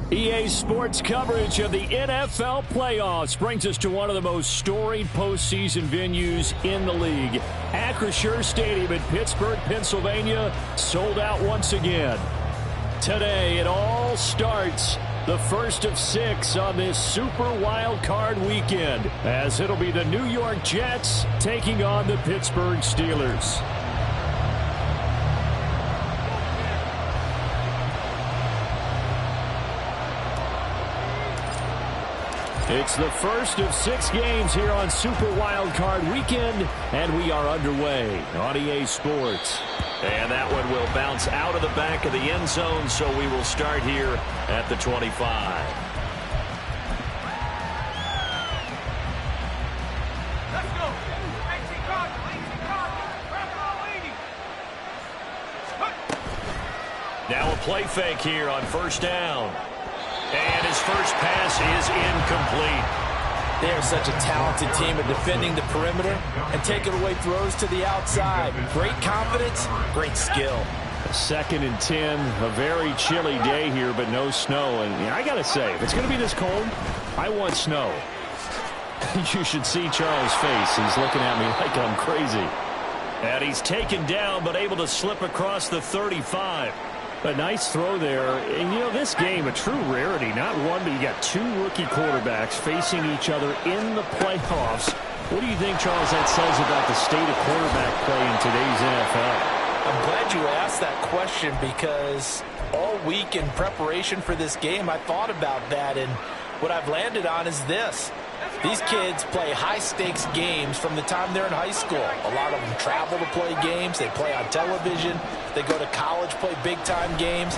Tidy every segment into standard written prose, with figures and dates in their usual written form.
EA Sports coverage of the NFL playoffs brings us to one of the most storied postseason venues in the league. Acrisure Stadium in Pittsburgh, Pennsylvania, sold out once again. Today, it all starts, the first of 6 on this Super Wild Card weekend, as it'll be the New York Jets taking on the Pittsburgh Steelers. It's the first of 6 games here on Super Wild Card Weekend, and we are underway on EA Sports. And that one will bounce out of the back of the end zone, so we will start here at the 25. Let's go. Now a play fake here on first down. And his first pass is incomplete. They are such a talented team at defending the perimeter and taking away throws to the outside. Great confidence, great skill. 2nd and 10, a very chilly day here, but no snow. And I got to say, if it's going to be this cold, I want snow. You should see Charles' face. He's looking at me like I'm crazy. And he's taken down, but able to slip across the 35. A nice throw there. And, you know, this game, a true rarity. Not one, but you got 2 rookie quarterbacks facing each other in the playoffs. What do you think, Charles, that says about the state of quarterback play in today's NFL? I'm glad you asked that question, because all week in preparation for this game, I thought about that, and what I've landed on is this. These kids play high-stakes games from the time they're in high school. A lot of them travel to play games. They play on television. They go to college, play big-time games.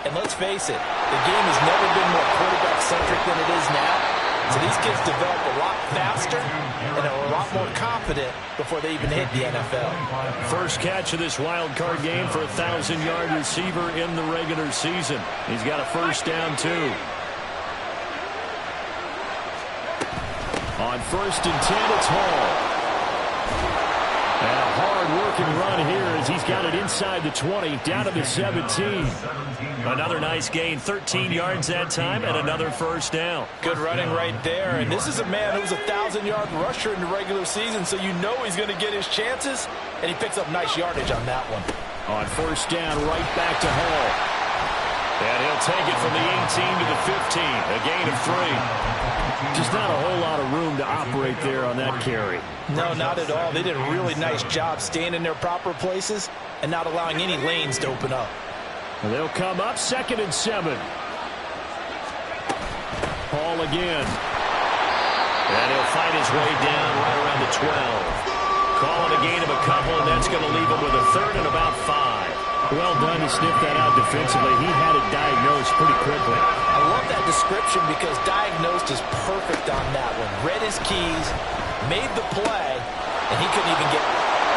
And let's face it, the game has never been more quarterback-centric than it is now. So these kids develop a lot faster and are a lot more confident before they even hit the NFL. First catch of this wild card game for a 1,000-yard receiver in the regular season. He's got a first down, too. On 1st and 10, it's Hall. And a hard-working run here as he's got it inside the 20, down to the 17. Another nice gain, 13 yards that time, and another first down. Good running right there. And this is a man who's a 1,000-yard rusher in the regular season, so you know he's going to get his chances, and he picks up nice yardage on that one. On first down, right back to Hall. And he'll take it from the 18 to the 15, a gain of 3. Just not a whole lot of room to operate there on that carry. No, not at all. They did a really nice job staying in their proper places and not allowing any lanes to open up. They'll come up 2nd and 7. Hall again. And he'll fight his way down right around the 12. Calling a gain of a couple, and that's going to leave him with a 3rd and about 5. Well done to sniff that out defensively. He had it diagnosed pretty quickly. I love that description, because diagnosed is perfect on that one. Read his keys, made the play, and he couldn't even get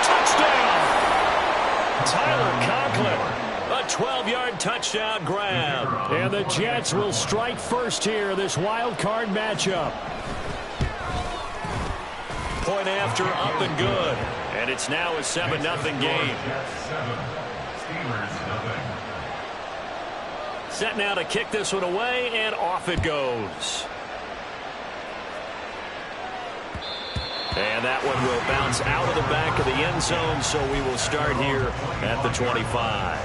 touchdown. Tyler Conklin, a 12-yard touchdown grab. And the Jets will strike first here, this wild card matchup. Point after, up and good. And it's now a 7-0 game. Set now to kick this one away, and off it goes. And that one will bounce out of the back of the end zone, so we will start here at the 25.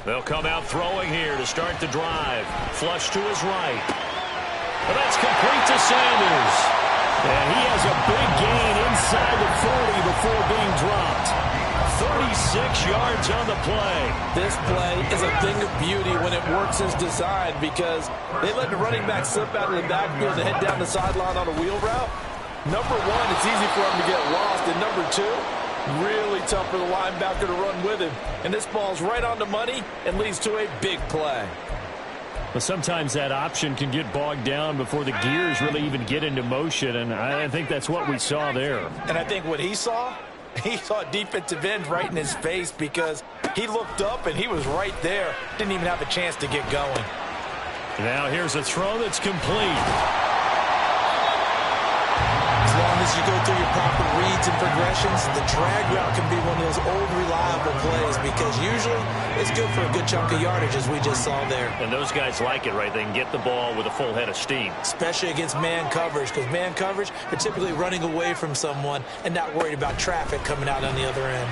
They'll come out throwing here to start the drive. Flush to his right. Well, that's complete to Sanders. And he has a big gain inside the 40 before being dropped. 36 yards on the play. This play is a thing of beauty when it works as designed because they let the running back slip out of the backfield and head down the sideline on a wheel route. Number one, it's easy for him to get lost. And number two, really tough for the linebacker to run with him. And this ball's right on the money and leads to a big play. But sometimes that option can get bogged down before the gears really even get into motion, and I think that's what we saw there. And I think what he saw defensive end right in his face because he looked up and he was right there. Didn't even have a chance to get going. Now here's a throw that's complete. As long as you go through your proper reads and progressions, the drag route can be one of those old reliable plays because usually it's good for a good chunk of yardage as we just saw there. And those guys like it, right? They can get the ball with a full head of steam. Especially against man coverage because man coverage, they're typically running away from someone and not worried about traffic coming out on the other end.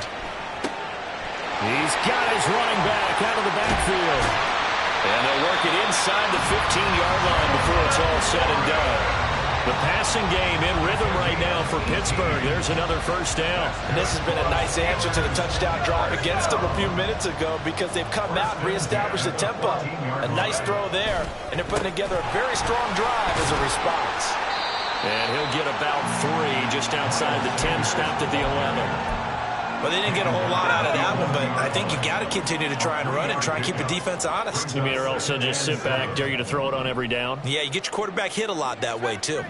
He's got his running back out of the backfield. And they'll work it inside the 15-yard line before it's all said and done. The passing game in rhythm right now for Pittsburgh. There's another first down. And this has been a nice answer to the touchdown drive against them a few minutes ago because they've come out and reestablished the tempo. A nice throw there, and they're putting together a very strong drive as a response. And he'll get about 3 just outside the 10, stopped at the 11. Well, they didn't get a whole lot out of that one, but I think you got to continue to try and run and try and keep the defense honest. You mean or else they'll just sit back, dare you to throw it on every down? Yeah, you get your quarterback hit a lot that way, too.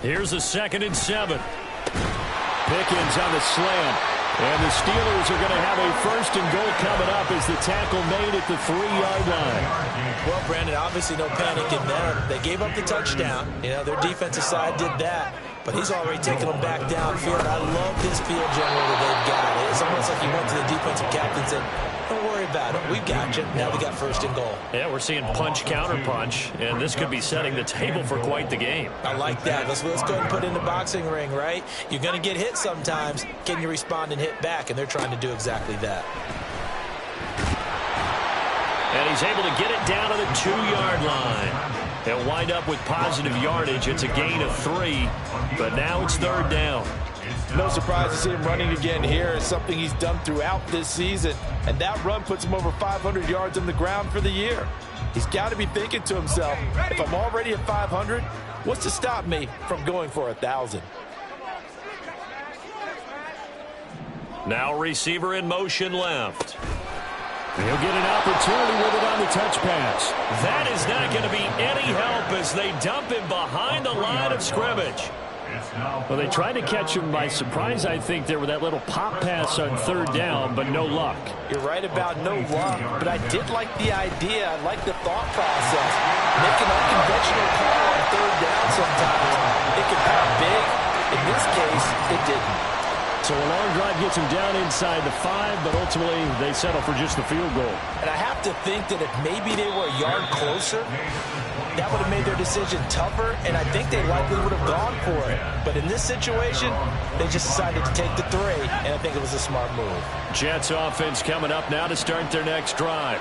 Here's a 2nd and 7. Pickens on the slant. And the Steelers are going to have a 1st and goal coming up as the tackle made at the 3-yard line. Well, Brandon, obviously no panic in there. They gave up the touchdown. You know, their defensive side did that. But he's already taken them back downfield. I love this field general that they've got. It's almost like he went to the defensive captain and said, don't worry about it. We've got you. Now we got 1st and goal. Yeah, we're seeing punch, counter punch, and this could be setting the table for quite the game. I like that. Let's go ahead and put it in the boxing ring, right? You're going to get hit sometimes. Can you respond and hit back? And they're trying to do exactly that. And he's able to get it down to the 2-yard line. They'll wind up with positive yardage. It's a gain of 3, but now it's 3rd down. No surprise to see him running again here. It's something he's done throughout this season. And that run puts him over 500 yards on the ground for the year. He's got to be thinking to himself, if I'm already at 500, what's to stop me from going for 1,000? Now receiver in motion left. He'll get an opportunity with it on the touch pass. That is not going to be any help as they dump him behind the line of scrimmage. Well, they tried to catch him by surprise, I think, there with that little pop pass on 3rd down, but no luck. You're right about no luck, but I did like the idea. I like the thought process. Make an unconventional call on 3rd down sometimes. It can pop big. In this case, it didn't. So a long drive gets him down inside the 5, but ultimately they settle for just the field goal. And I have to think that if maybe they were a yard closer, that would have made their decision tougher, and I think they likely would have gone for it. But in this situation, they just decided to take the 3, and I think it was a smart move. Jets offense coming up now to start their next drive.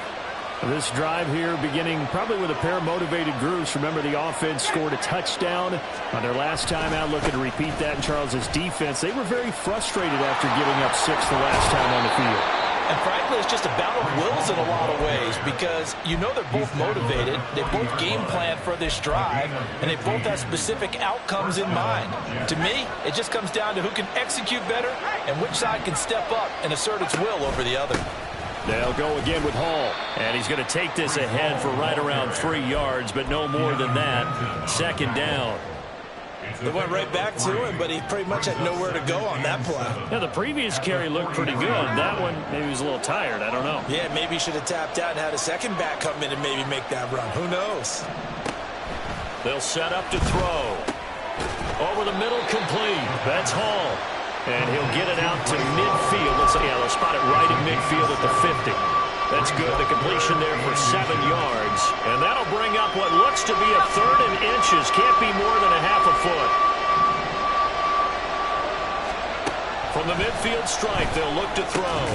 This drive here beginning probably with a pair of motivated groups. Remember, the offense scored a touchdown on their last time out, looking to repeat that in Charles's defense. They were very frustrated after giving up 6 the last time on the field. And frankly, it's just a battle of wills in a lot of ways because you know they're both motivated, they both game plan for this drive, and they both have specific outcomes in mind. To me, it just comes down to who can execute better and which side can step up and assert its will over the other. They'll go again with Hall. And he's going to take this ahead for right around 3 yards, but no more than that. 2nd down. They went right back to him, but he pretty much had nowhere to go on that play. Yeah, the previous carry looked pretty good. That one, maybe he was a little tired. I don't know. Yeah, maybe he should have tapped out and had a second back come in and maybe make that run. Who knows? They'll set up to throw. Over the middle, complete. That's Hall. And he'll get it out to midfield. They'll spot it right in midfield at the 50. That's good. The completion there for 7 yards. And that'll bring up what looks to be a 3rd and inches. Can't be more than a half a foot. From the midfield stripe, they'll look to throw.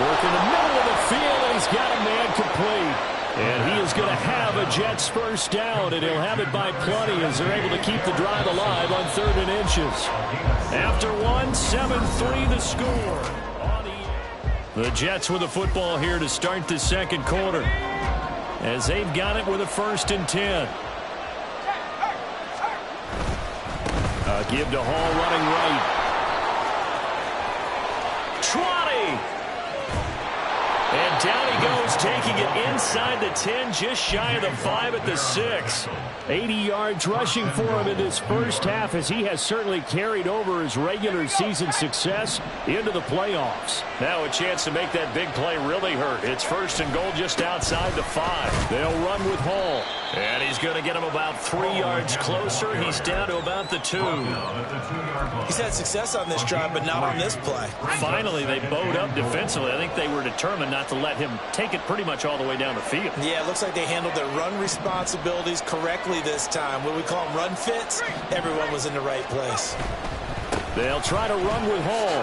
Work in the middle of the field, and he's got a man complete. And he is going to have a Jets first down, and he'll have it by plenty as they're able to keep the drive alive on 3rd and inches. After 7-3 the score. The Jets with the football here to start the second quarter, as they've got it with a 1st and 10. Give to Hall running right. 20. And down he goes, taking it inside the 10, just shy of the 5 at the 6. 80 yards rushing for him in this first half, as he has certainly carried over his regular season success into the playoffs. Now a chance to make that big play really hurt. It's 1st and goal just outside the 5. They'll run with Hall. And he's going to get him about 3 yards closer. He's down to about the 2. He's had success on this drive, but not on this play. Finally, they bowed up defensively. I think they were determined not to let him take it pretty much all the way down the field. Yeah, it looks like they handled their run responsibilities correctly this time. What we call them run fits, everyone was in the right place. They'll try to run with Hall.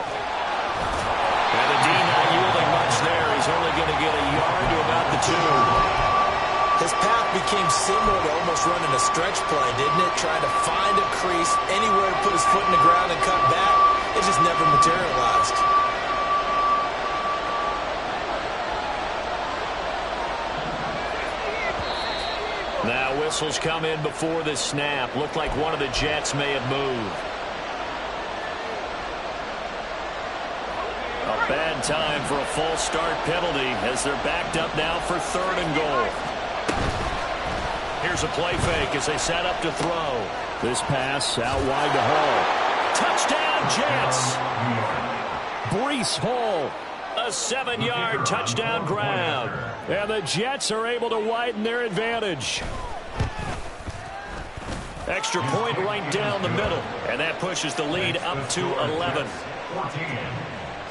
And the D not yielding much there. He's only going to get a yard to about the 2. His path became similar to almost running a stretch play, didn't it? Trying to find a crease, anywhere to put his foot in the ground and cut back. It just never materialized. Now whistles come in before the snap. Looked like one of the Jets may have moved. A bad time for a false start penalty as they're backed up now for 3rd and goal. Here's a play fake as they set up to throw. This pass out wide to Hall. Touchdown, Jets! Breece Hall. A 7-yard touchdown grab. And the Jets are able to widen their advantage. Extra point right down the middle. And that pushes the lead up to 11. 14.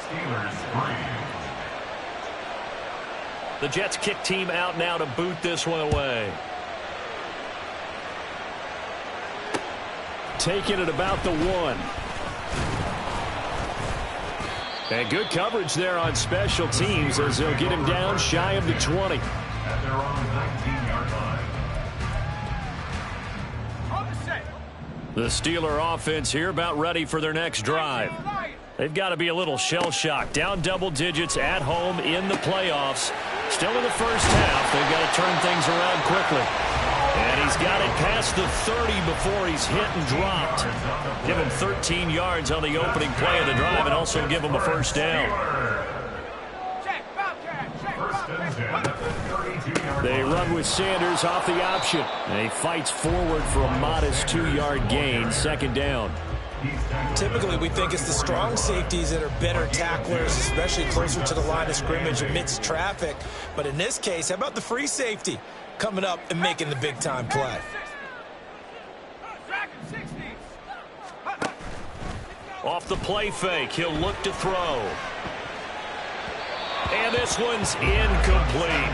Steelers 3. The Jets kick team out now to boot this one away. Taking it about the 1. And good coverage there on special teams as they'll get him down shy of the 20. At their own 19-yard line. The Steeler offense here about ready for their next drive. They've got to be a little shell-shocked. Down double digits at home in the playoffs. Still in the first half. They've got to turn things around quickly. And he's got it past the 30 before he's hit and dropped. Give him 13 yards on the opening play of the drive and also give him a first down. They run with Sanders off the option. And he fights forward for a modest 2-yard gain. 2nd down. Typically, we think it's the strong safeties that are better tacklers, especially closer to the line of scrimmage amidst traffic. But in this case, how about the free safety coming up and making the big-time play? Off the play fake, he'll look to throw. And this one's incomplete.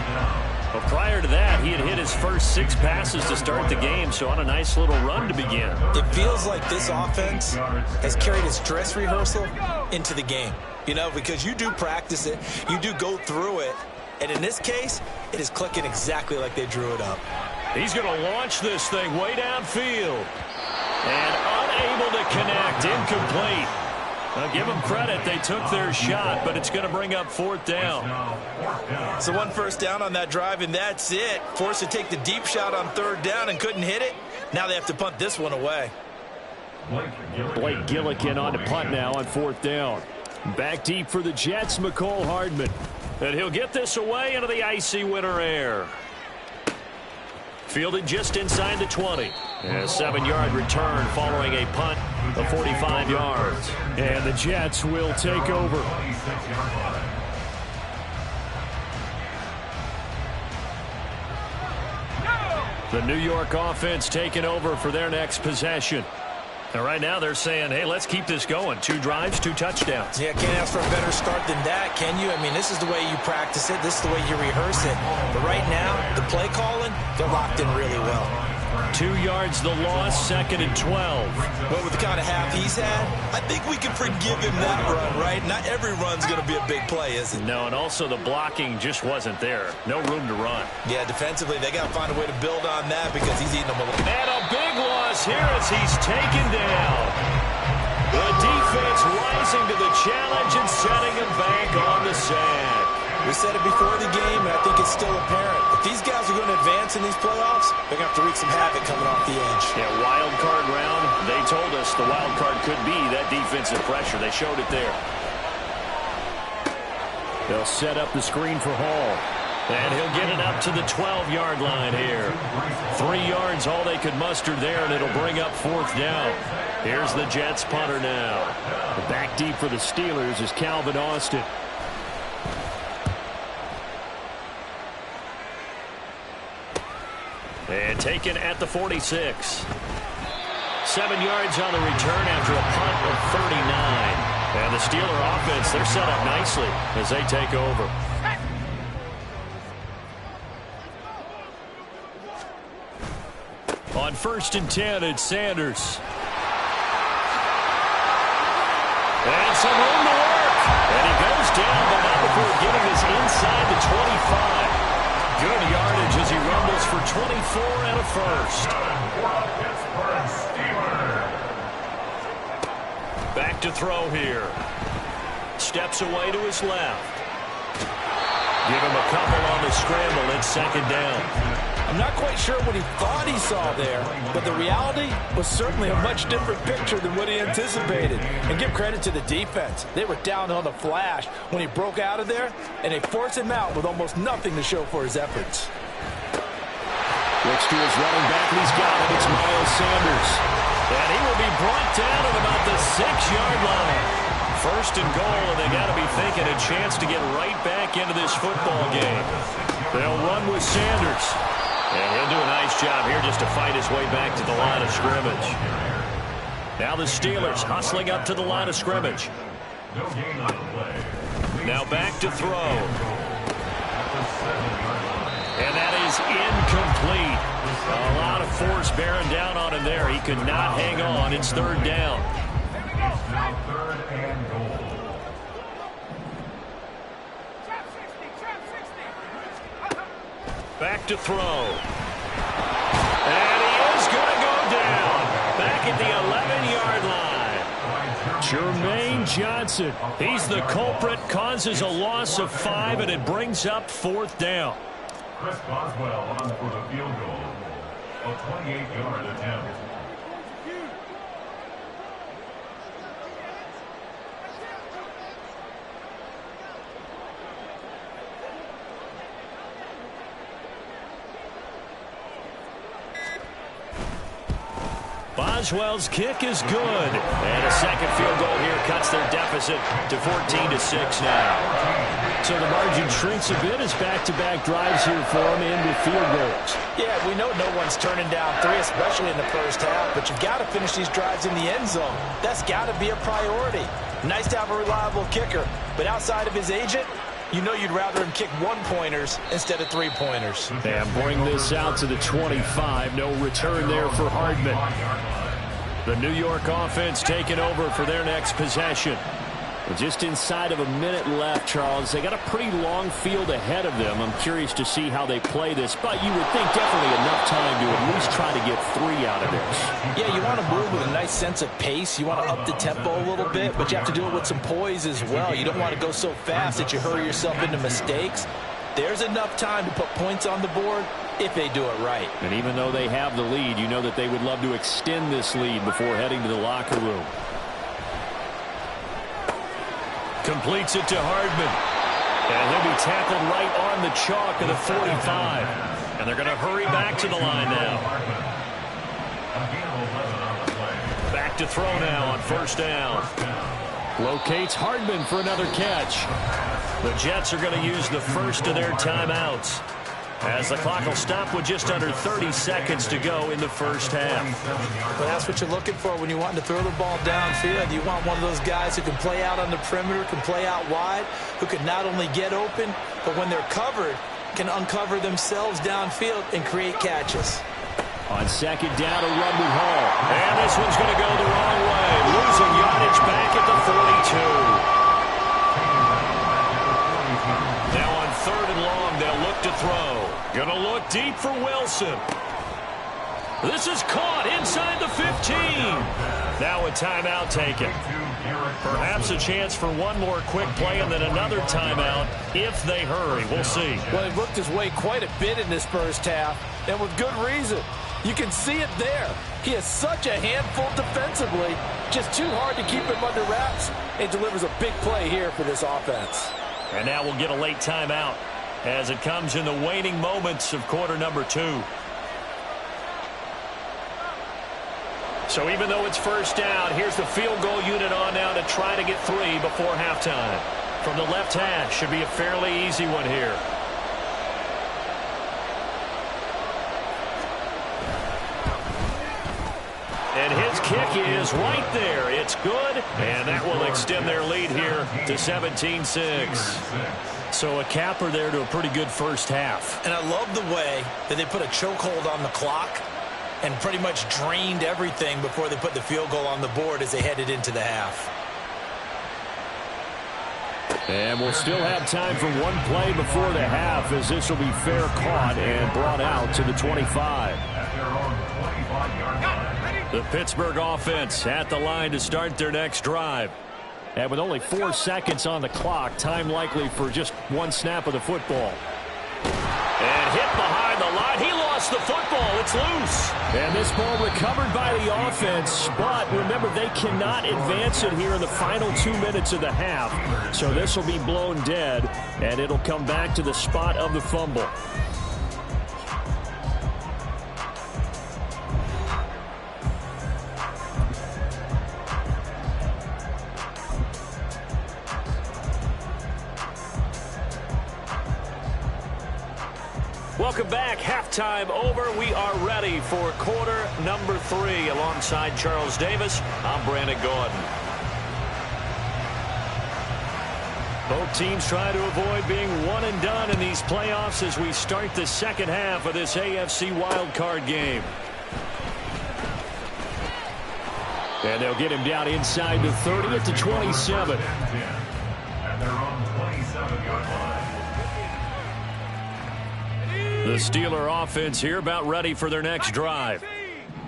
But prior to that, he had hit his first 6 passes to start the game, so on a nice little run to begin. It feels like this offense has carried its dress rehearsal into the game. You know, because you do practice it, you do go through it, and in this case, it is clicking exactly like they drew it up. He's going to launch this thing way downfield. And unable to connect, incomplete. Now give them credit, they took their shot, but it's going to bring up 4th down. So 1 first down on that drive, and that's it. Forced to take the deep shot on 3rd down and couldn't hit it. Now they have to punt this one away. Blake Gillikin on to punt now on 4th down. Back deep for the Jets, Mecole Hardman. And he'll get this away into the icy winter air. Fielded just inside the 20. And a 7-yard return following a punt of 45 yards. And the Jets will take over. The New York offense taking over for their next possession. And right now they're saying, hey, let's keep this going. 2 drives, 2 touchdowns. Yeah, can't ask for a better start than that, can you? I mean, this is the way you practice it. This is the way you rehearse it. But right now, the play calling, they're locked in really well. 2 yards the loss, 2nd and 12. Well, with the kind of half he's had, I think we can forgive him that run, right? Not every run's going to be a big play, is it? No, and also the blocking just wasn't there. No room to run. Yeah, defensively, they got to find a way to build on that because he's eating them a little. And a big loss here as he's taken down. The defense rising to the challenge and setting him back on the sack. We said it before the game, and I think it's still apparent. If these guys are going to advance in these playoffs, they're going to have to wreak some havoc coming off the edge. Yeah, wild card round. They told us the wild card could be that defensive pressure. They showed it there. They'll set up the screen for Hall. And he'll get it up to the 12-yard line here. 3 yards, all they could muster there, and it'll bring up 4th down. Here's the Jets punter now. The back deep for the Steelers is Calvin Austin. And taken at the 46. 7 yards on the return after a punt of 39. And the Steeler offense, they're set up nicely as they take over. On 1st and 10, it's Sanders. And some room to work. And he goes down, but not before getting this inside the 25. Good yardage as he rumbles for 24 and a first. Back to throw here. Steps away to his left. Give him a couple on the scramble. It's 2nd down. I'm not quite sure what he thought he saw there, but the reality was certainly a much different picture than what he anticipated. And give credit to the defense. They were down on the flash when he broke out of there, and they forced him out with almost nothing to show for his efforts. Looks to his running back, and he's got it. It's Miles Sanders. And he will be brought down at about the 6-yard line. 1st and goal, and they got to be thinking a chance to get right back into this football game. They'll run with Sanders. And he'll do a nice job here just to fight his way back to the line of scrimmage. Now the Steelers hustling up to the line of scrimmage. Now back to throw. And that is incomplete. A lot of force bearing down on him there. He could not hang on. It's 3rd down. It's now 3rd and goal. Back to throw. And he is going to go down. Back at the 11-yard line. Jermaine Johnson. He's the culprit, causes a loss of 5, and it brings up 4th down. Chris Boswell on for the field goal. A 28-yard attempt. Boswell's kick is good. And a 2nd field goal here cuts their deficit to 14-6 now. So the margin shrinks a bit as back-to-back drives here for him and with field goals. Yeah, we know no one's turning down 3, especially in the first half, but you've got to finish these drives in the end zone. That's got to be a priority. Nice to have a reliable kicker, but outside of his agent, you know you'd rather him kick 1-pointers instead of 3-pointers. And bring this out to the 25. No return there for Hardman. The New York offense taking over for their next possession. Just inside of a minute left, Charles. They got a pretty long field ahead of them. I'm curious to see how they play this, but you would think definitely enough time to at least try to get 3 out of this. Yeah, you want to move with a nice sense of pace. You want to up the tempo a little bit, but you have to do it with some poise as well. You don't want to go so fast that you hurry yourself into mistakes. There's enough time to put points on the board if they do it right. And even though they have the lead, you know that they would love to extend this lead before heading to the locker room. Completes it to Hardman. And he'll be tackled right on the chalk of the 45. And they're going to hurry back to the line now. Back to throw now on 1st down. Locates Hardman for another catch. The Jets are going to use the first of their timeouts, as the clock will stop with just under 30 seconds to go in the first half. Well, that's what you're looking for when you want to throw the ball downfield. You want one of those guys who can play out on the perimeter, can play out wide, who can not only get open, but when they're covered, can uncover themselves downfield and create catches. On second down, a run with Hall. And this one's going to go the wrong way. Losing yardage back at the 42. Now on third and long, they'll look to throw. Going to look deep for Wilson. This is caught inside the 15. Now a timeout taken. Perhaps a chance for one more quick play and then another timeout if they hurry. We'll see. Well, he worked his way quite a bit in this first half, and with good reason. You can see it there. He is such a handful defensively. Just too hard to keep him under wraps. It delivers a big play here for this offense. And now we'll get a late timeout as it comes in the waning moments of quarter number 2. So even though it's first down, here's the field goal unit on now to try to get 3 before halftime. From the left hash, should be a fairly easy one here. And his kick is right there. It's good, and that will extend their lead here to 17-6. So a capper there to a pretty good first half. And I love the way that they put a chokehold on the clock and pretty much drained everything before they put the field goal on the board as they headed into the half. And we'll still have time for one play before the half, as this will be fair caught and brought out to the 25. The Pittsburgh offense at the line to start their next drive. And with only 4 seconds on the clock, time likely for just one snap of the football. And hit behind the line. He lost the football. It's loose. And this ball recovered by the offense. But remember, they cannot advance it here in the final 2 minutes of the half. So this will be blown dead, and it'll come back to the spot of the fumble. Welcome back. Halftime over. We are ready for quarter number 3. Alongside Charles Davis, I'm Brandon Gaudin. Both teams try to avoid being one and done in these playoffs as we start the second half of this AFC wildcard game. And they'll get him down inside the 30 at the 27. And they're on the 27-yard line. The Steeler offense here about ready for their next drive.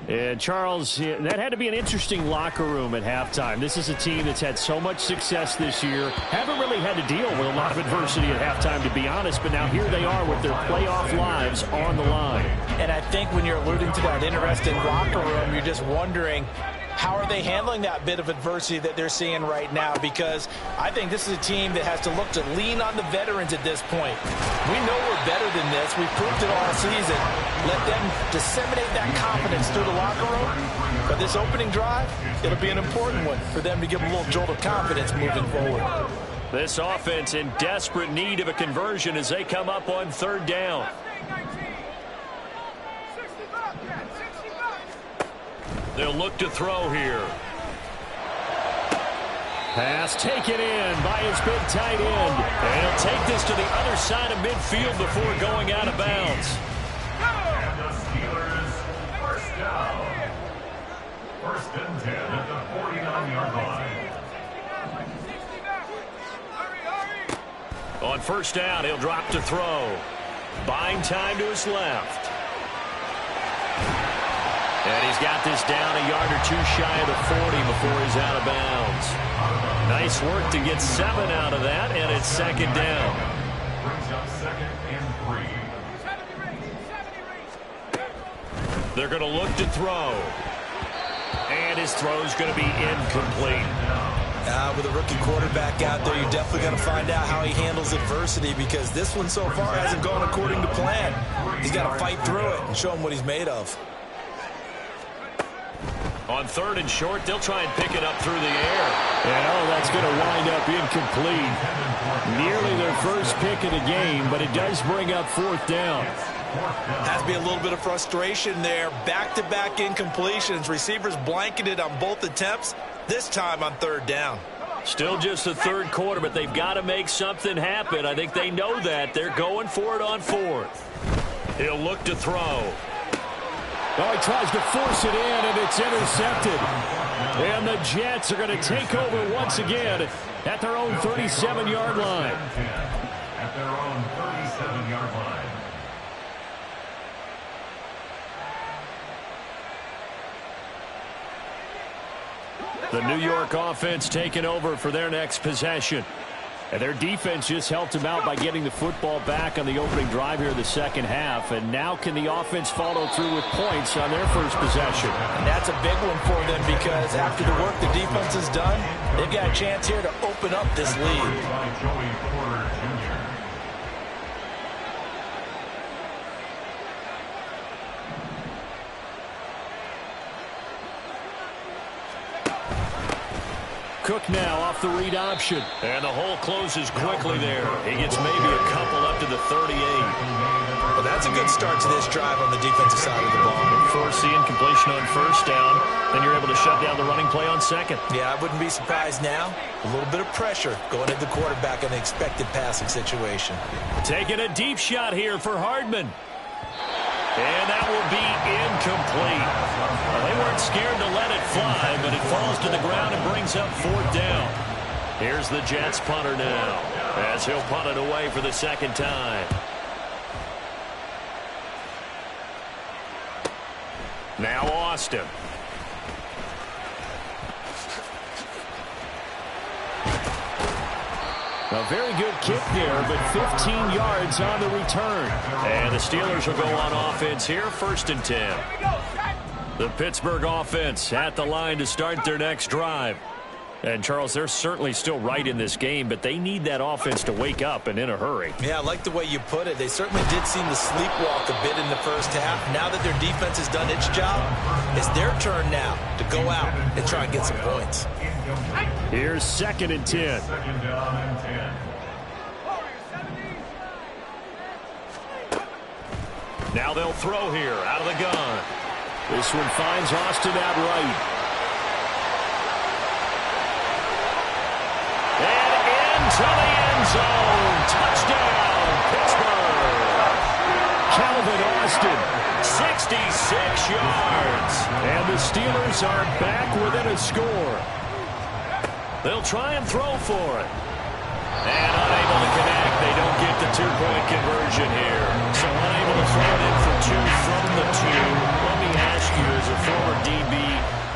And Charles, that had to be an interesting locker room at halftime. This is a team that's had so much success this year. Haven't really had to deal with a lot of adversity at halftime, to be honest. But now here they are with their playoff lives on the line. And I think when you're alluding to that interesting locker room, you're just wondering, how are they handling that bit of adversity that they're seeing right now? Because I think this is a team that has to look to lean on the veterans at this point. We know we're better than this. We've proved it all season. Let them disseminate that confidence through the locker room. But this opening drive, it'll be an important one for them to give them a little jolt of confidence moving forward. This offense in desperate need of a conversion as they come up on third down. They'll look to throw here. Pass taken in by his big tight end. And he'll take this to the other side of midfield before going out of bounds. And the Steelers first down. First and 10 at the 49-yard line. On first down, he'll drop to throw. Buying time to his left. And he's got this down a yard or two shy of the 40 before he's out of bounds. Nice work to get 7 out of that, and it's second down. Brings up second and 3. They're going to look to throw. And his throw's going to be incomplete. With a rookie quarterback out there, you're definitely going to find out how he handles adversity, because this one so far hasn't gone according to plan. He's got to fight through it and show him what he's made of. On third and short, they'll try and pick it up through the air. And that's going to wind up incomplete. Nearly their first pick of the game, but it does bring up fourth down. Has to be a little bit of frustration there. Back-to-back incompletions. Receivers blanketed on both attempts, this time on third down. Still just the third quarter, but they've got to make something happen. I think they know that. They're going for it on fourth. He'll look to throw. Oh, he tries to force it in, and it's intercepted. And the Jets are going to take over once again at their own 37-yard line. At their own 37-yard line. The New York offense taking over for their next possession. And their defense just helped them out by getting the football back on the opening drive here in the second half. And now can the offense follow through with points on their first possession? And that's a big one for them because after the work the defense has done, they've got a chance here to open up this lead. By Joey Porter Jr. Cook now off the read option. And the hole closes quickly there. He gets maybe a couple up to the 38. Well, that's a good start to this drive on the defensive side of the ball. Force the incompletion on first down. Then you're able to shut down the running play on second. Yeah, I wouldn't be surprised now. A little bit of pressure going at the quarterback in an expected passing situation. Taking a deep shot here for Hardman. And that will be incomplete. Well, they weren't scared to let it fly, but it falls to the ground and brings up fourth down. Here's the Jets punter now, as he'll punt it away for the second time. Now Austin. A very good kick there, but 15 yards on the return. And the Steelers will go on offense here, 1st and 10. The Pittsburgh offense at the line to start their next drive. And, Charles, they're certainly still right in this game, but they need that offense to wake up and in a hurry. Yeah, I like the way you put it. They certainly did seem to sleepwalk a bit in the first half. Now that their defense has done its job, it's their turn now to go out and try and get some points. Here's 2nd and 10. Second down and 10. Now they'll throw here out of the gun. This one finds Austin out right. And into the end zone. Touchdown, Pittsburgh. Calvin Austin. 66 yards. And the Steelers are back within a score. They'll try and throw for it. And unable to connect. They don't get the two-point conversion here. So unable to throw it in for two from the two. Let me ask you, as a former DB,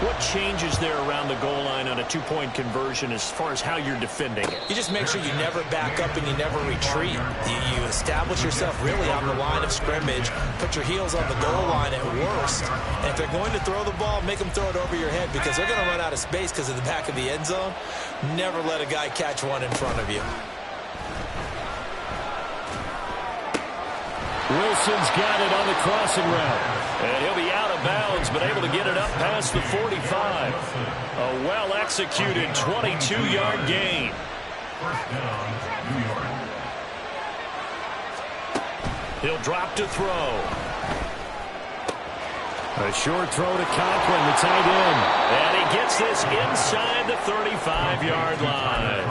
what changes there around the goal line on a two-point conversion as far as how you're defending it? You just make sure you never back up and you never retreat. You establish yourself really on the line of scrimmage, put your heels on the goal line at worst. And if they're going to throw the ball, make them throw it over your head because they're going to run out of space because of the back of the end zone. Never let a guy catch one in front of you. Wilson's got it on the crossing route. And he'll be out of bounds, but able to get it up past the 45. A well-executed 22-yard gain. First down, New York. He'll drop to throw. A short throw to Conklin, the tight end. And he gets this inside the 35-yard line.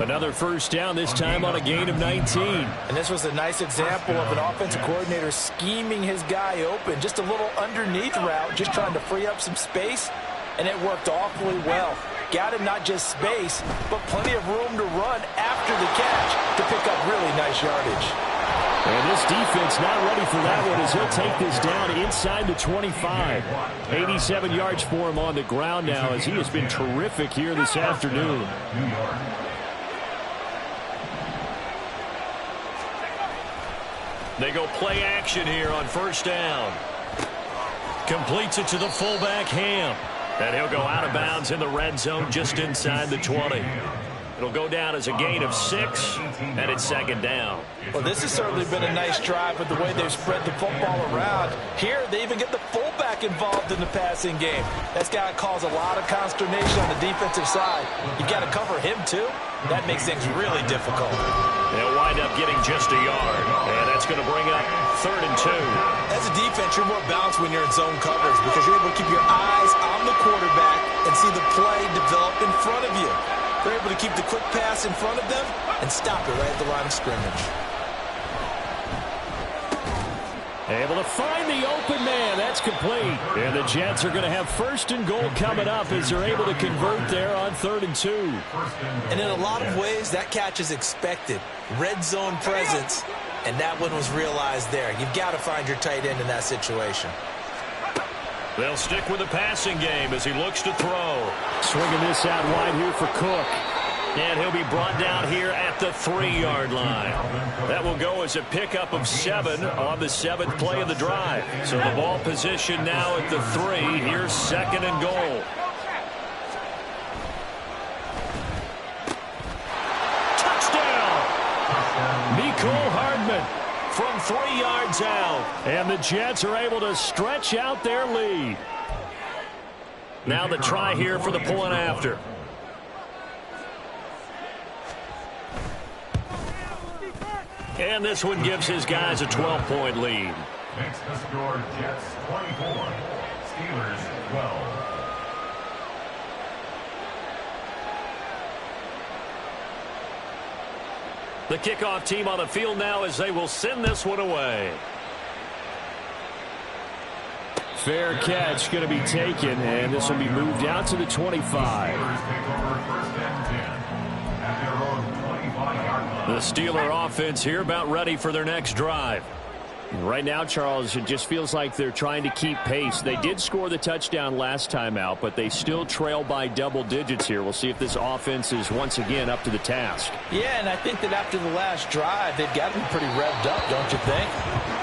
Another first down, this time on a gain of 19. And this was a nice example of an offensive coordinator scheming his guy open. Just a little underneath route, just trying to free up some space, and it worked awfully well. Got him not just space, but plenty of room to run after the catch to pick up really nice yardage. And this defense not ready for that one as he'll take this down inside the 25. 87 yards for him on the ground now as he has been terrific here this afternoon. New York. They go play action here on first down. Completes it to the fullback, Ham. And he'll go out of bounds in the red zone just inside the 20. It'll go down as a gain of 6, and it's second down. Well, this has certainly been a nice drive with the way they've spread the football around. Here, they even get the fullback involved in the passing game. That's got to cause a lot of consternation on the defensive side. You've got to cover him, too. That makes things really difficult. They'll wind up getting just a yard, and that's going to bring up 3rd and 2. As a defense, you're more balanced when you're in zone coverage because you're able to keep your eyes on the quarterback and see the play develop in front of you. They're able to keep the quick pass in front of them and stop it right at the line of scrimmage. Able to find the open man. That's complete. And the Jets are going to have 1st and goal coming up as they're able to convert there on 3rd and 2. And in a lot of ways, that catch is expected. Red zone presence, and that one was realized there. You've got to find your tight end in that situation. They'll stick with the passing game as he looks to throw. Swinging this out wide here for Cook. And he'll be brought down here at the 3-yard line. That will go as a pickup of 7 on the 7th play of the drive. So the ball position now at the 3. Here's 2nd and goal. Touchdown! Mecole Hardman From 3 yards out. And the Jets are able to stretch out their lead. Now the try here for the point after. And this one gives his guys a 12-point lead. Makes the score Jets 24, Steelers 12. The kickoff team on the field now as they will send this one away. Fair catch going to be taken, and this will be moved out to the 25. Steelers take over 1st and 10 at their own 25-yard line. The Steeler offense here about ready for their next drive. Right now, Charles, it just feels like they're trying to keep pace. They did score the touchdown last time out, but they still trail by double digits here. We'll see if this offense is once again up to the task. Yeah, and I think that after the last drive, they've got them pretty revved up, don't you think?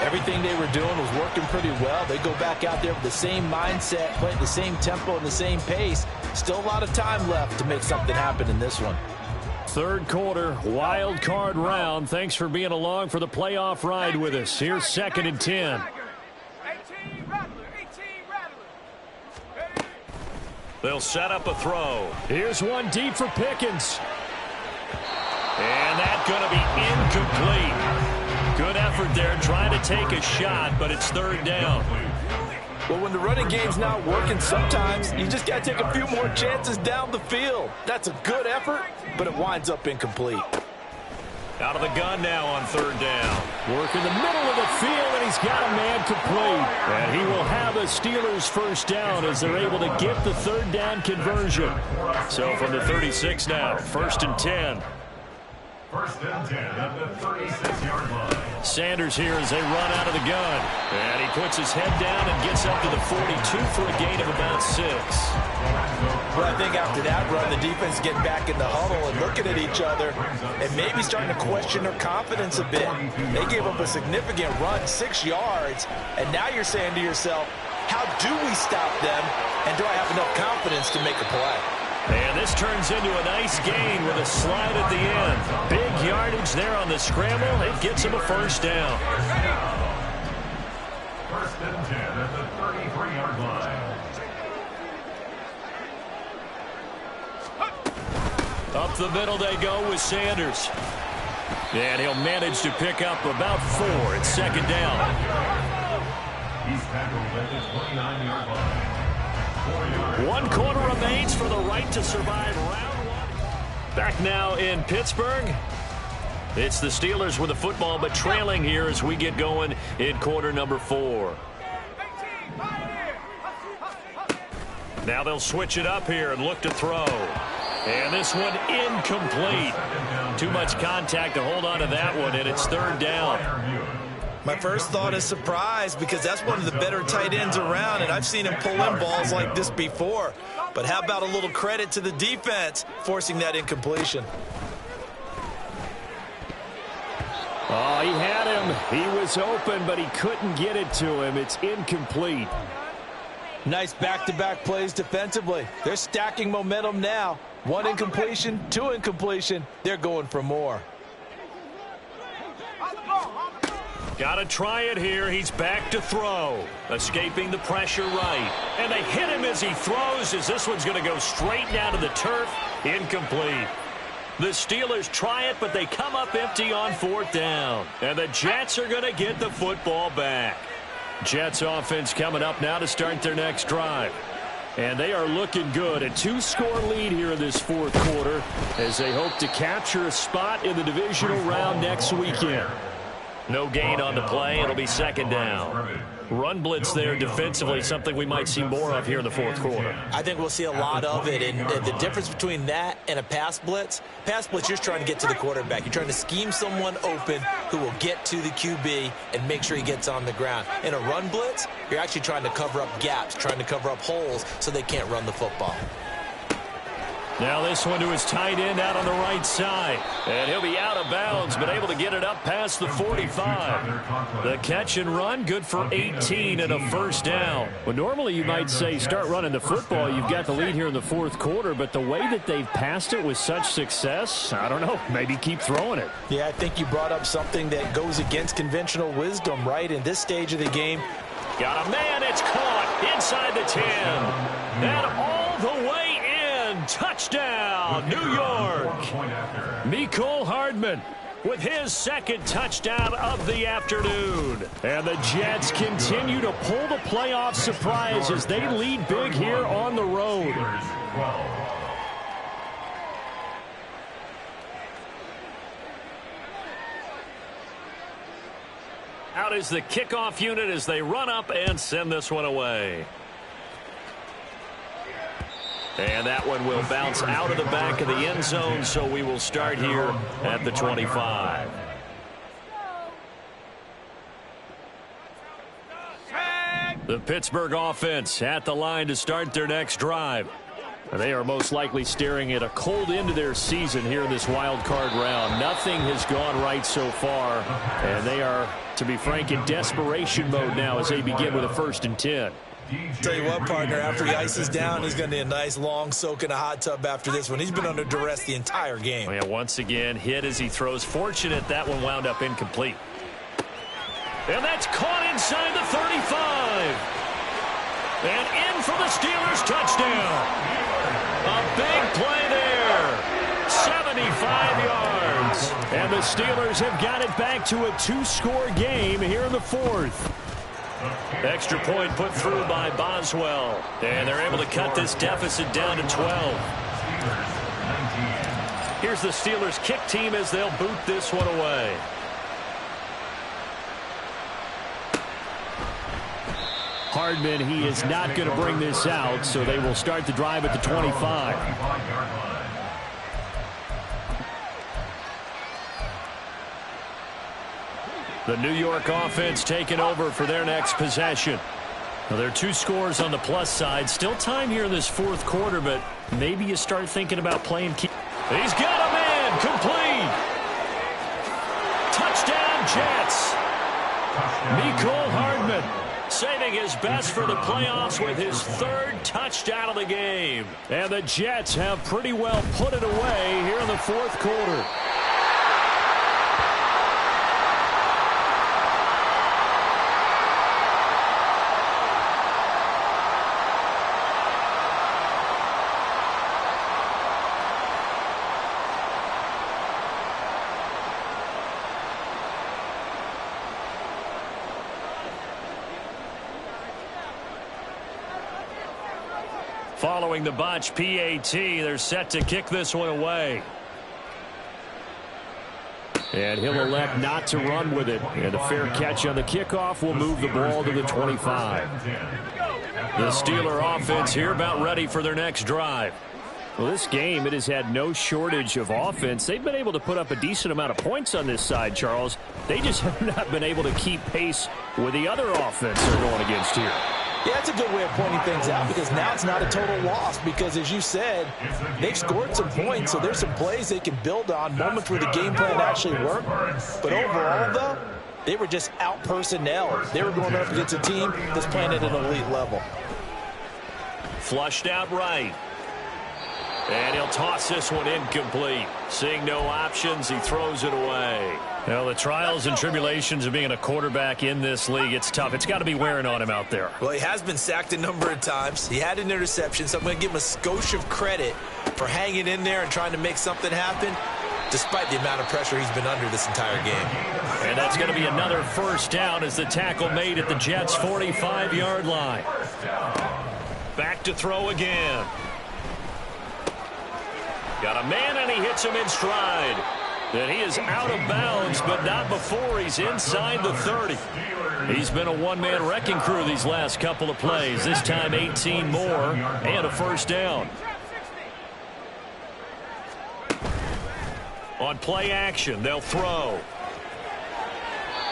Everything they were doing was working pretty well. They go back out there with the same mindset, playing the same tempo and the same pace. Still a lot of time left to make something happen in this one. 3rd quarter, wild card round. Thanks for being along for the playoff ride with us. Here's 2nd and 10. They'll set up a throw. Here's one deep for Pickens. And that's going to be incomplete. Good effort there trying to take a shot, but it's 3rd down. Well, when the running game's not working, sometimes you just got to take a few more chances down the field. That's a good effort, but it winds up incomplete. Out of the gun now on 3rd down. Work in the middle of the field, and he's got a man complete. And he will have the Steelers 1st down as they're able to get the 3rd down conversion. So from the 36 now, 1st and 10. 1st and 10 at the 36-yard line. Sanders here as they run out of the gun. And he puts his head down and gets up to the 42 for a gain of about 6. Well, I think after that run, the defense getting back in the huddle and looking at each other and maybe starting to question their confidence a bit. They gave up a significant run, 6 yards, and now you're saying to yourself, how do we stop them, and do I have enough confidence to make a play? And this turns into a nice gain with a slide at the end. Big yardage there on the scramble. It gets him a 1st down. 1st and 10 at the 33-yard line. Up the middle they go with Sanders. And he'll manage to pick up about 4 at 2nd down. He's tackled at the 29-yard line. 4 yards. 1 quarter remains for the right to survive round 1. Back now in Pittsburgh. It's the Steelers with the football, but trailing here as we get going in quarter number 4. Now they'll switch it up here and look to throw. And this one incomplete. Too much contact to hold on to that one, and it's 3rd down. My first thought is surprise, because that's one of the better tight ends around, and I've seen him pull in balls like this before. But how about a little credit to the defense forcing that incompletion? Oh, he had him. He was open, but he couldn't get it to him. It's incomplete. Nice back-to-back plays defensively. They're stacking momentum now. 1 incompletion, 2 incompletion. They're going for more. Got to try it here. He's back to throw. Escaping the pressure right. And they hit him as he throws, as this one's going to go straight down to the turf. Incomplete. The Steelers try it, but they come up empty on 4th down. And the Jets are going to get the football back. Jets offense coming up now to start their next drive. And they are looking good. A 2-score lead here in this 4th quarter as they hope to capture a spot in the divisional round next weekend. No gain on the play. It'll be second down. Run blitz there defensively, something we might see more of here in the fourth quarter. I think we'll see a lot of it, and the difference between that and a pass blitz, you're just trying to get to the quarterback. You're trying to scheme someone open who will get to the QB and make sure he gets on the ground. In a run blitz, you're actually trying to cover up gaps, trying to cover up holes so they can't run the football. Now this one to his tight end out on the right side. And he'll be out of bounds, but able to get it up past the 45. The catch and run, good for 18 and a first down. Well, normally you might say start running the football. You've got the lead here in the fourth quarter, but the way that they've passed it with such success, I don't know, maybe keep throwing it. Yeah, I think you brought up something that goes against conventional wisdom, right? In this stage of the game. Got a man, it's caught inside the 10. And all the way. Touchdown, New York. Mecole Hardman with his second touchdown of the afternoon. And the Jets continue to pull the playoff surprise as they lead big here on the road. Out is the kickoff unit as they run up and send this one away. And that one will bounce out of the back of the end zone, so we will start here at the 25. The Pittsburgh offense at the line to start their next drive. They are most likely staring at a cold end to their season here in this wild card round. Nothing has gone right so far, and they are, to be frank, in desperation mode now as they begin with a 1st and 10. Tell you what, partner, after he ices down, he's going to need a nice long soak in a hot tub after this one. He's been under duress the entire game. Oh, yeah, once again, hit as he throws. Fortunate that one wound up incomplete. And that's caught inside the 35. And in for the Steelers touchdown. A big play there. 75 yards. And the Steelers have got it back to a 2-score game here in the fourth. Extra point put through by Boswell. And they're able to cut this deficit down to 12. Here's the Steelers kick team as they'll boot this one away. Hardman, he is not going to bring this out, so they will start the drive at the 25. The New York offense taking over for their next possession. Well, there are 2 scores on the plus side. Still time here in this fourth quarter, but maybe you start thinking about playing. He's got a man, complete. Touchdown, Jets. Mecole Hardman saving his best for the playoffs with his 3rd touchdown of the game. And the Jets have pretty well put it away here in the fourth quarter. Following the botch PAT, they're set to kick this one away. And he'll elect not to run with it. And a fair catch on the kickoff will move the ball to the 25. The Steeler offense here about ready for their next drive. Well, this game, it has had no shortage of offense. They've been able to put up a decent amount of points on this side, Charles. They just have not been able to keep pace with the other offense they're going against here. Yeah, that's a good way of pointing things out because now it's not a total loss because, as you said, they've scored some points, so there's some plays they can build on, moments where the game plan actually worked. But overall, though, they were just out-personnel. They were going up against a team that's playing at an elite level. Flushed out right. And he'll toss this one incomplete. Seeing no options, he throws it away. Well, the trials and tribulations of being a quarterback in this league, it's tough. It's got to be wearing on him out there. Well, he has been sacked a number of times. He had an interception, so I'm going to give him a skosh of credit for hanging in there and trying to make something happen, despite the amount of pressure he's been under this entire game. And that's going to be another first down as the tackle made at the Jets' 45-yard line. Back to throw again. Got a man, and he hits him in stride. And he is out of bounds, but not before he's inside the 30. He's been a one-man wrecking crew these last couple of plays. This time 18 more and a first down. On play action, they'll throw.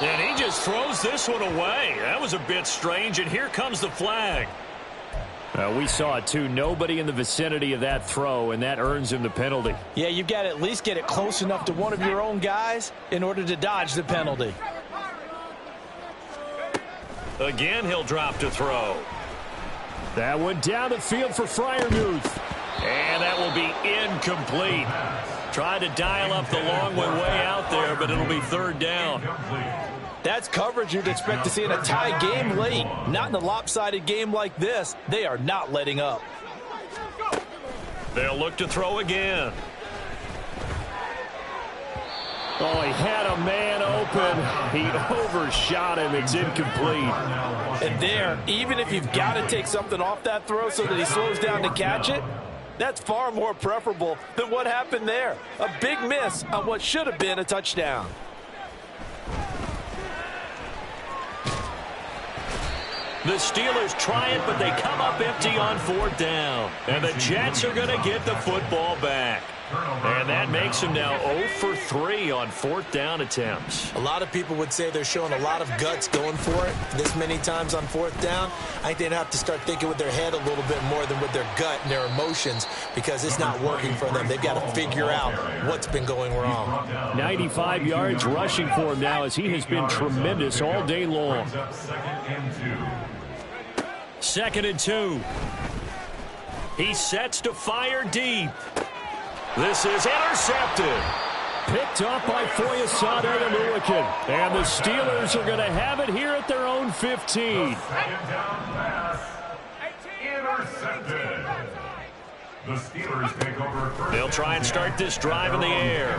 And he just throws this one away. That was a bit strange, and here comes the flag. We saw it too. Nobody in the vicinity of that throw, and that earns him the penalty. Yeah, you've got to at least get it close enough to one of your own guys in order to dodge the penalty. Again, he'll drop to throw. That one down the field for Freiermuth. And that will be incomplete. Tried to dial up the long way out there, but it'll be third down. That's coverage you'd expect to see in a tie game late. Not in a lopsided game like this. They are not letting up. They'll look to throw again. Oh, he had a man open. He overshot him. It's incomplete. And there, even if you've got to take something off that throw so that he slows down to catch it, that's far more preferable than what happened there. A big miss on what should have been a touchdown. The Steelers try it, but they come up empty on fourth down. And the Jets are going to get the football back. And that makes them now 0 for 3 on fourth down attempts. A lot of people would say they're showing a lot of guts going for it this many times on fourth down. I think they'd have to start thinking with their head a little bit more than with their gut and their emotions, because it's not working for them. They've got to figure out what's been going wrong. 95 yards rushing for him now, as he has been tremendous all day long. Second and 2. He sets to fire deep. This is intercepted. Picked off by Foyesade Oluokun. And the Steelers are going to have it here at their own 15. Second down pass. Intercepted. The Steelers take over first. They'll try and start this drive in the air.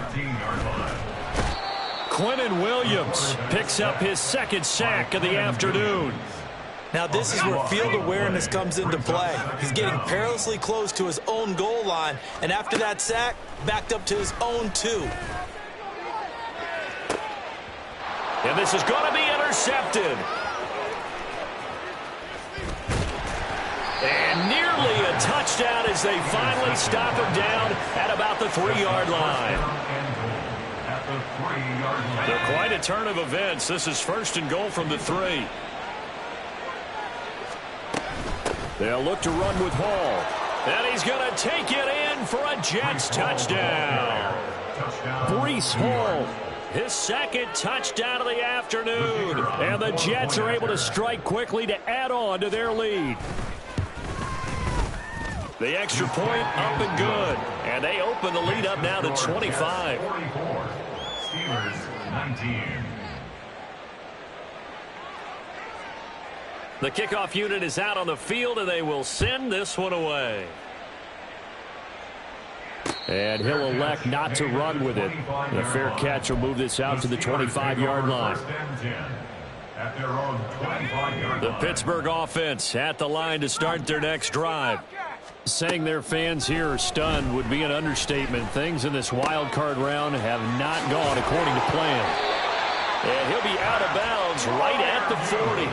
Quinnen Williams picks up his second sack of the afternoon. Now this is where field awareness comes into play. He's getting perilously close to his own goal line, and after that sack, backed up to his own 2. And this is going to be intercepted. And nearly a touchdown as they finally stop him down at about the 3-yard line. They're quite a turn of events. This is first and goal from the 3. They'll look to run with Hall. And he's going to take it in for a Jets touchdown. Breece Hall. His second touchdown of the afternoon. And the Jets are able to strike quickly to add on to their lead. The extra point up and good. And they open the lead up now to 25. 44. Steelers 19. The kickoff unit is out on the field, and they will send this one away. And he'll elect not to run with it. The fair catch will move this out to the 25-yard line. The Pittsburgh offense at the line to start their next drive. Saying their fans here are stunned would be an understatement. Things in this wild card round have not gone according to plan. And he'll be out of bounds right at the 40.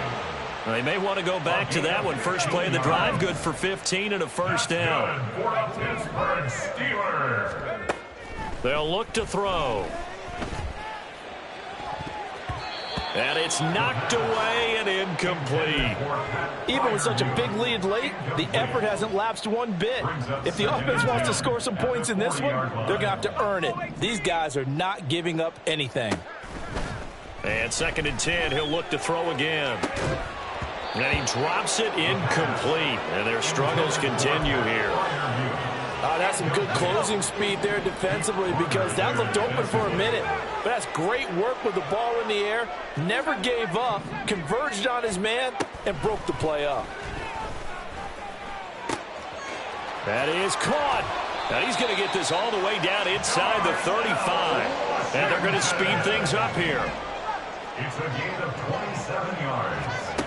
They may want to go back to that one. First play of the drive, good for 15 and a first down. They'll look to throw. And it's knocked away and incomplete. Even with such a big lead late, the effort hasn't lapsed one bit. If the offense wants to score some points in this one, they're going to have to earn it. These guys are not giving up anything. And second and 10, he'll look to throw again. And he drops it incomplete. And their struggles continue here. That's some good closing speed there defensively, because that looked open for a minute. But that's great work with the ball in the air. Never gave up, converged on his man, and broke the play up. That is caught. Now he's going to get this all the way down inside the 35. And they're going to speed things up here. It's a gain of 27 yards.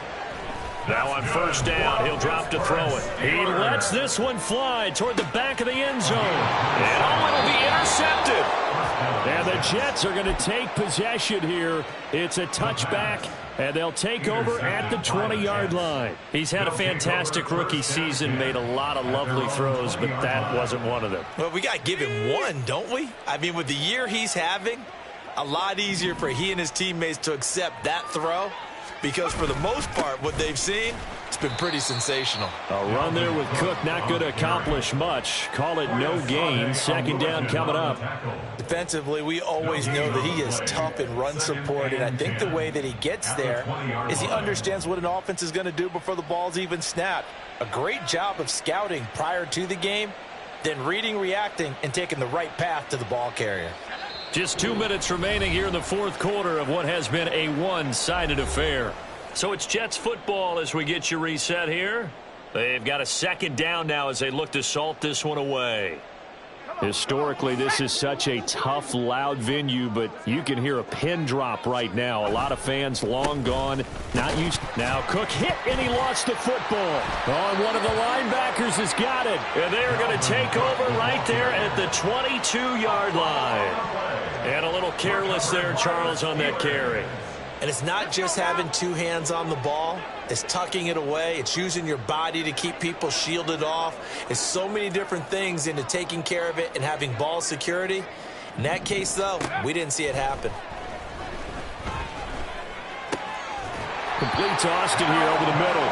Now on first down, he'll drop to throw it. He lets this one fly toward the back of the end zone. And it'll be intercepted. And the Jets are going to take possession here. It's a touchback, and they'll take over at the 20-yard line. He's had a fantastic rookie season, made a lot of lovely throws, but that wasn't one of them. Well, we got to give him one, don't we? I mean, with the year he's having, a lot easier for he and his teammates to accept that throw, because for the most part, what they've seen, it's been pretty sensational. A run there with Cook, not going to accomplish much. Call it no gain. Second down coming up. Defensively, we always know that he is tough in run support, and I think the way that he gets there is he understands what an offense is going to do before the ball's even snapped. A great job of scouting prior to the game, then reading, reacting, and taking the right path to the ball carrier. Just 2 minutes remaining here in the fourth quarter of what has been a one-sided affair. So it's Jets football as we get you reset here. They've got a second down now as they look to salt this one away. Historically, this is such a tough, loud venue, but you can hear a pin drop right now. A lot of fans long gone, not used. Now Cook hit, and he lost the football. On one of the linebackers has got it. And they're going to take over right there at the 22-yard line. And a little careless there, Charles, on that carry. And it's not just having two hands on the ball. It's tucking it away. It's using your body to keep people shielded off. It's so many different things into taking care of it and having ball security. In that case, though, we didn't see it happen. Complete to Austin here over the middle.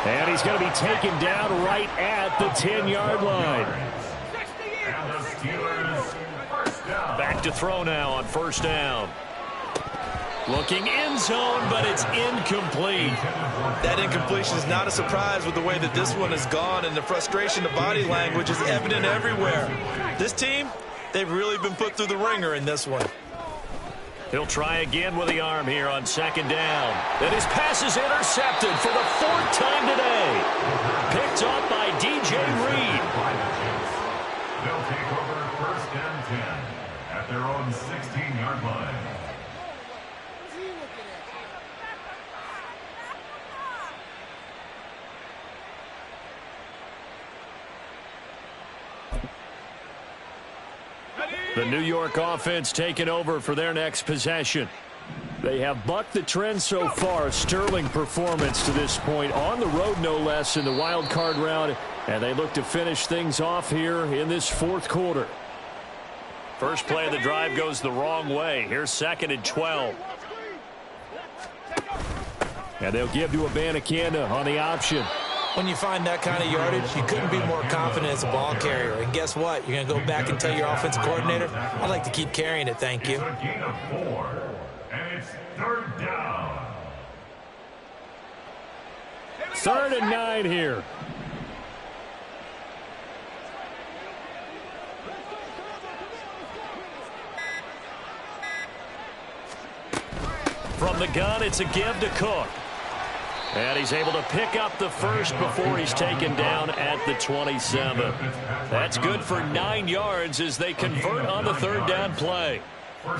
And he's going to be taken down right at the 10-yard line. And the Steelers, first down. Back to throw now on first down. Looking end zone, but it's incomplete. That incompletion is not a surprise with the way that this one has gone, and the frustration, the body language is evident everywhere. This team, they've really been put through the ringer in this one. He'll try again with the arm here on second down. And his pass is intercepted for the fourth time today. Picked up by DJ Reed. They'll take over first and 10 at their own 16-yard line. The New York offense taking over for their next possession. They have bucked the trend so far. Sterling performance to this point, on the road no less in the wild card round, and they look to finish things off here in this fourth quarter. First play of the drive goes the wrong way. Here's second and 12. And they'll give to Abanikanda on the option. When you find that kind of yardage, you couldn't be more confident as a ball carrier. And guess what? You're going to go back and tell your offensive coordinator, I'd like to keep carrying it, thank you. It's a gain of 4, and it's third down. 3rd and 9 here. From the gun, it's a give to Cook. And he's able to pick up the first before he's taken down at the 27. That's good for 9 yards as they convert on the third down play.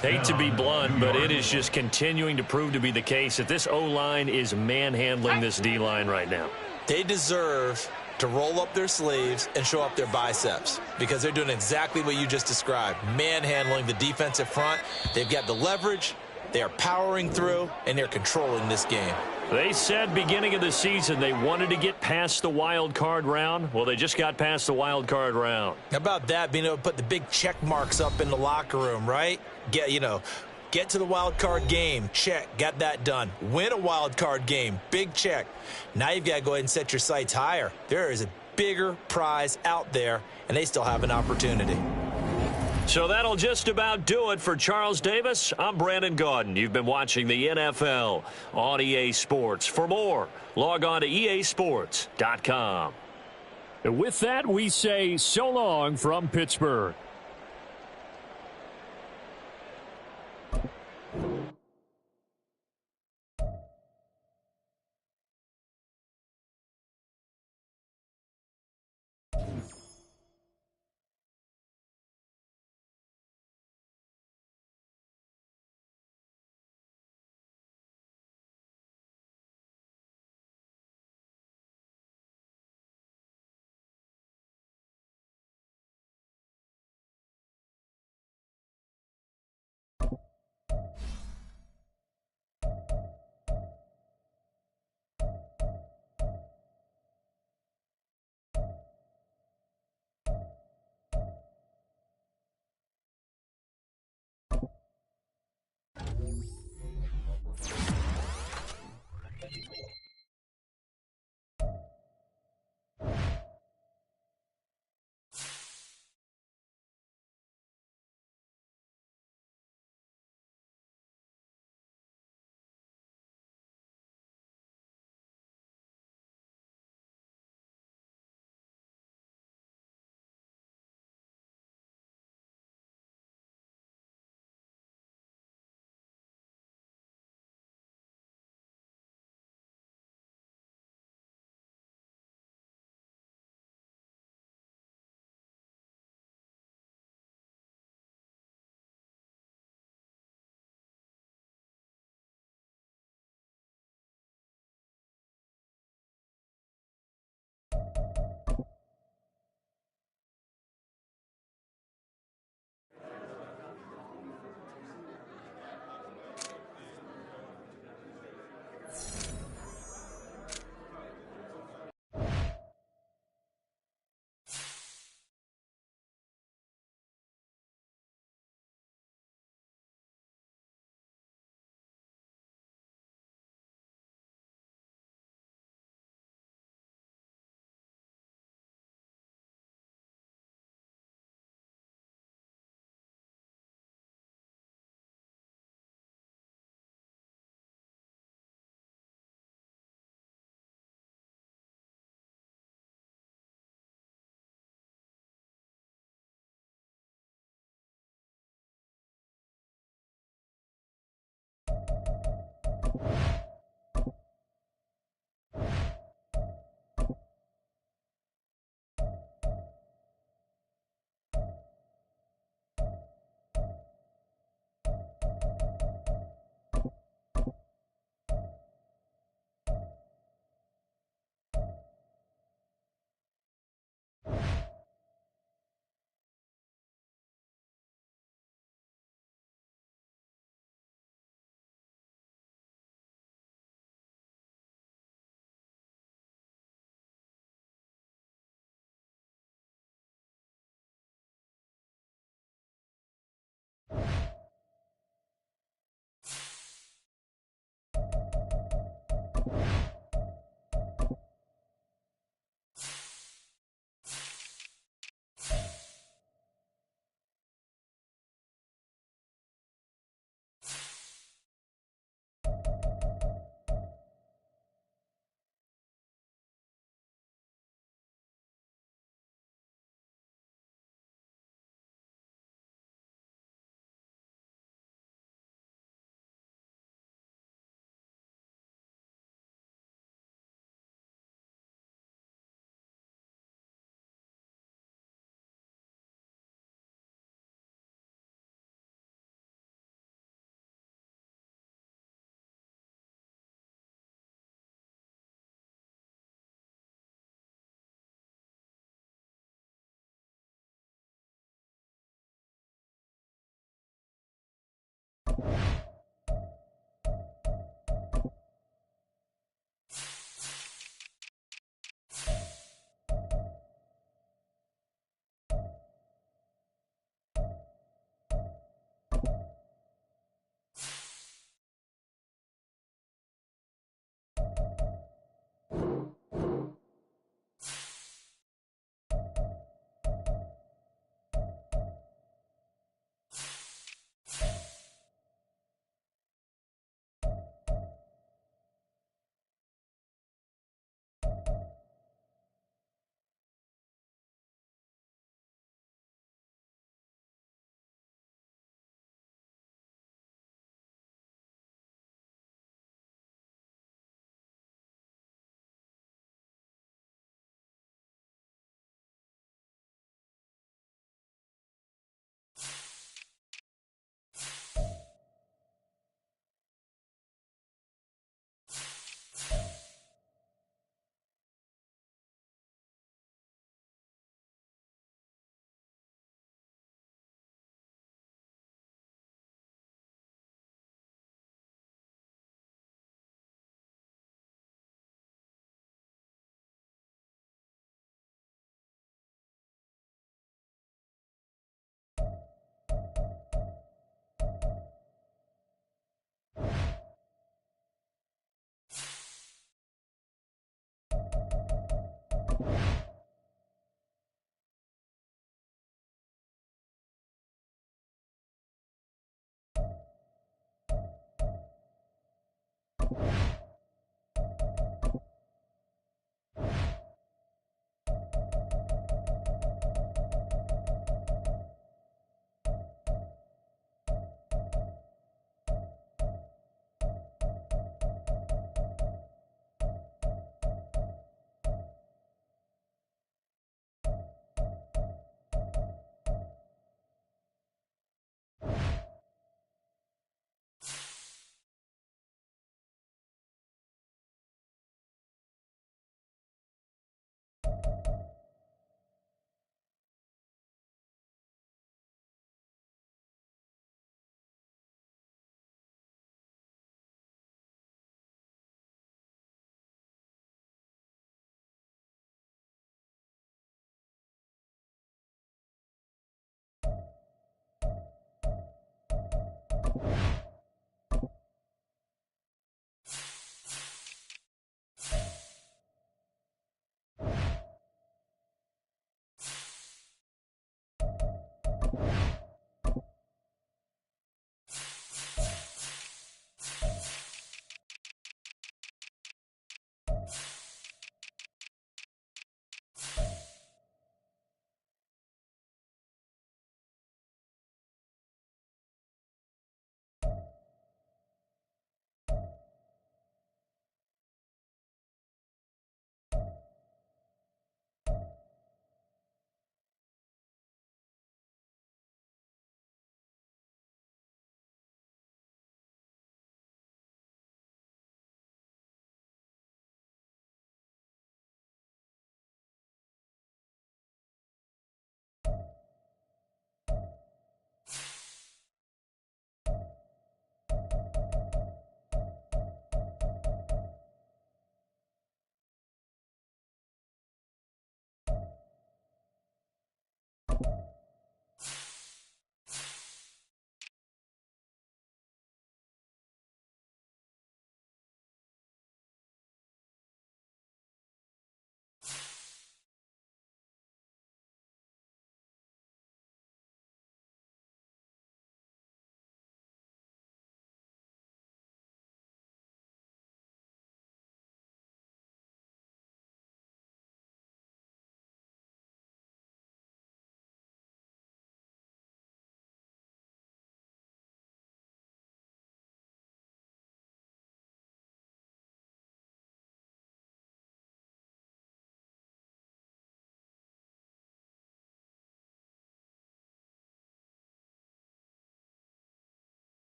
Hate to be blunt, but it is just continuing to prove to be the case that this O-line is manhandling this D-line right now. They deserve to roll up their sleeves and show up their biceps, because they're doing exactly what you just described, manhandling the defensive front. They've got the leverage, they are powering through, and they're controlling this game. They said beginning of the season they wanted to get past the wild card round. Well, they just got past the wild card round. How about that, being able to put the big check marks up in the locker room, right? Get to the wild card game, check, got that done. Win a wild card game, big check. Now you've got to go ahead and set your sights higher. There is a bigger prize out there, and they still have an opportunity. So that'll just about do it for Charles Davis. I'm Brandon Gaudin. You've been watching the NFL on EA Sports. For more, log on to easports.com. And with that, we say so long from Pittsburgh. you